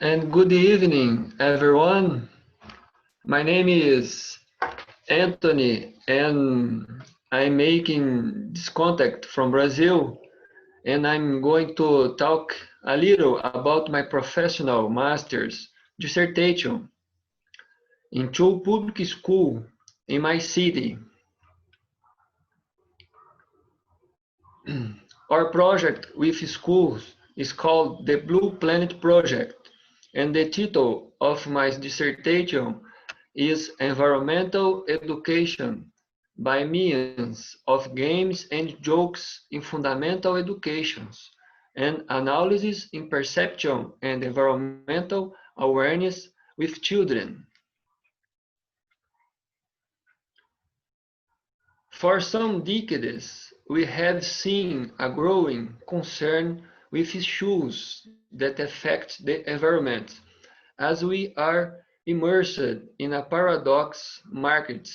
And good evening, everyone. My name is Anthony, and I'm making this contact from Brazil, and I'm going to talk a little about my professional master's dissertation in two public school in my city. Our project with schools is called the Blue Planet Project, and the title of my dissertation is Environmental Education by Means of Games and Jokes in Fundamental Educations, and Analysis in Perception and Environmental Awareness with Children. For some decades, we have seen a growing concern with issues that affect the environment, as we are immersed in a paradox marked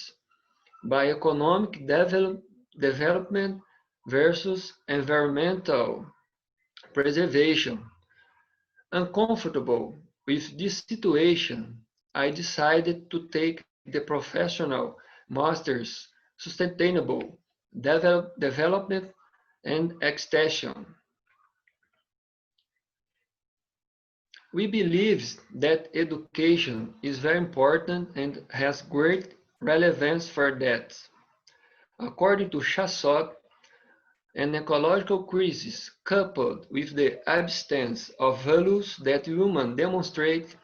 by economic development versus environmental preservation. Uncomfortable with this situation, I decided to take the professional master's sustainable development and extension. We believe that education is very important and has great relevance for that. According to Chassot, an ecological crisis coupled with the absence of values that humans demonstrate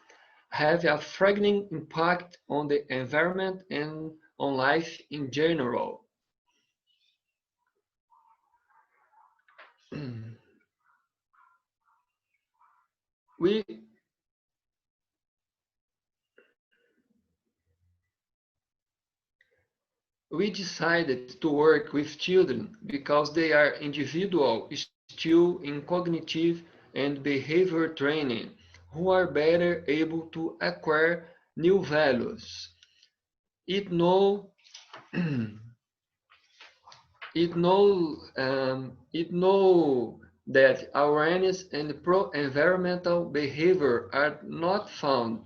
have a frightening impact on the environment and on life in general. we, we decided to work with children because they are individuals still in cognitive and behavior training who are better able to acquire new values. It know it know that awareness and pro-environmental behavior are not found,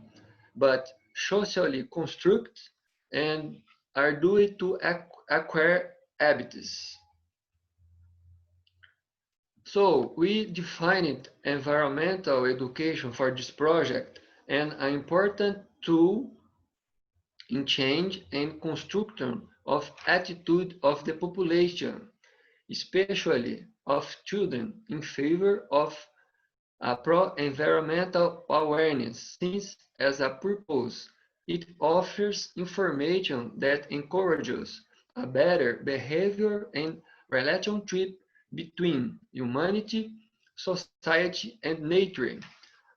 but socially constructed and are due to acquire habits. So we defined environmental education for this project and an important tool in change and construction of attitude of the population, especially of children, in favor of a pro-environmental awareness, since as a purpose it offers information that encourages a better behavior and relationship between humanity, society, and nature,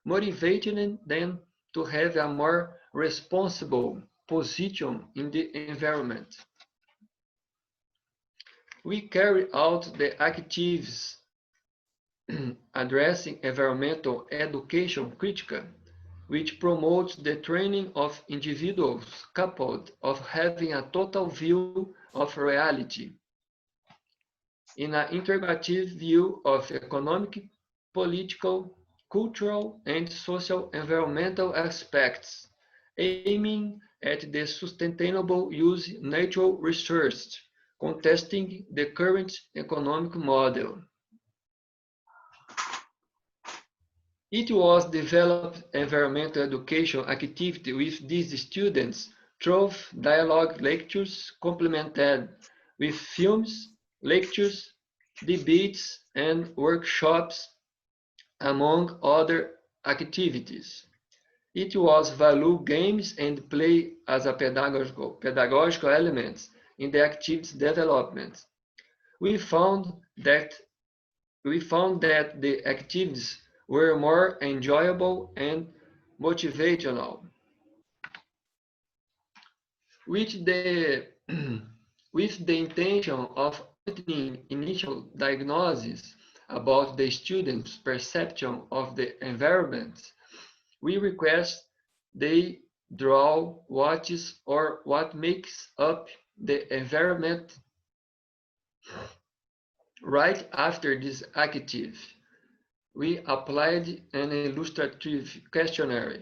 motivating them to have a more responsible position in the environment. We carry out the activities addressing environmental education critical, which promotes the training of individuals coupled of having a total view of reality in an integrative view of economic, political, cultural, and social environmental aspects, aiming at the sustainable use of natural resources, contesting the current economic model. It was developed environmental education activity with these students through dialogue lectures complemented with films, lectures, debates, and workshops, among other activities. It was value games and play as a pedagogical elements in the activity's development. We found that we found that the activities were more enjoyable and motivational, with the, with the intention of obtaining initial diagnosis about the student's perception of the environment. We request they draw what is or what makes up the environment right after this active. We applied an illustrative questionnaire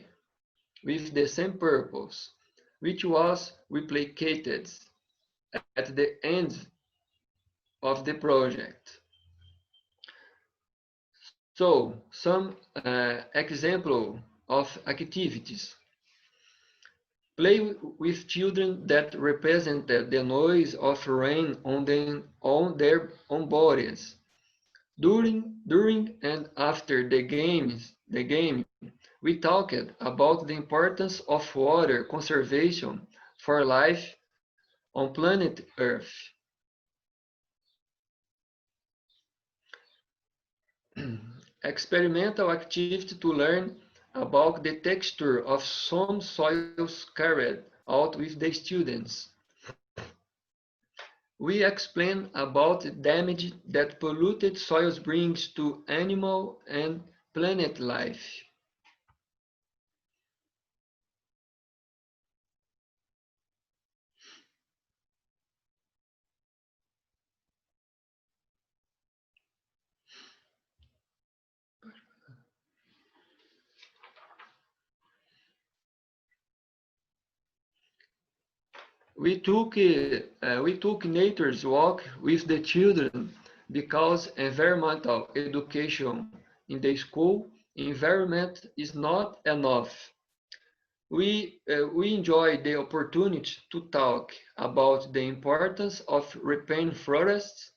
with the same purpose, which was replicated at the end of the project. So, some example of activities. Play with children that represent the noise of rain on their own bodies. During and after the game, we talked about the importance of water conservation for life on planet Earth. Experimental activity to learn about the texture of some soils carried out with the students. We explain about the damage that polluted soils brings to animal and planet life. We took nature's walk with the children because environmental education in the school environment is not enough. We enjoy the opportunity to talk about the importance of repairing forests,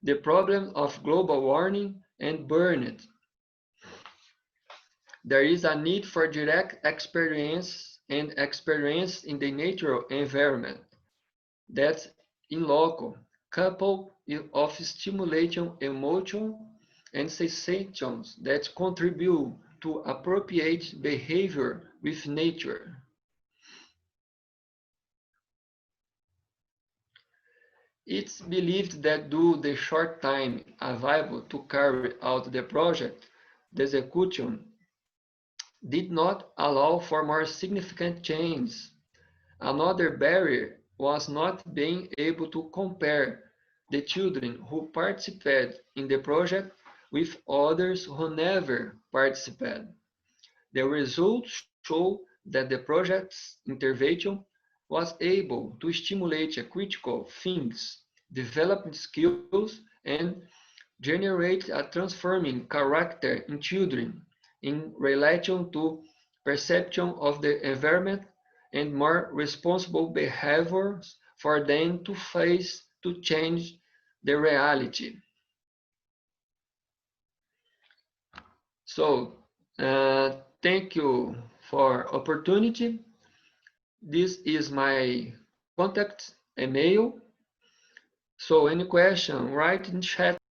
the problem of global warming and burning. There is a need for direct experience in the natural environment that's in loco, coupled of stimulating emotion and sensations that contribute to appropriate behavior with nature. It's believed that due the short time available to carry out the project, the execution did not allow for more significant change. Another barrier was not being able to compare the children who participated in the project with others who never participated. The results show that the project's intervention was able to stimulate critical thinking, develop skills, and generate a transforming character in children in relation to perception of the environment and more responsible behaviors for them to face to change the reality. So, thank you for opportunity. This is my contact email. So any question, write in chat.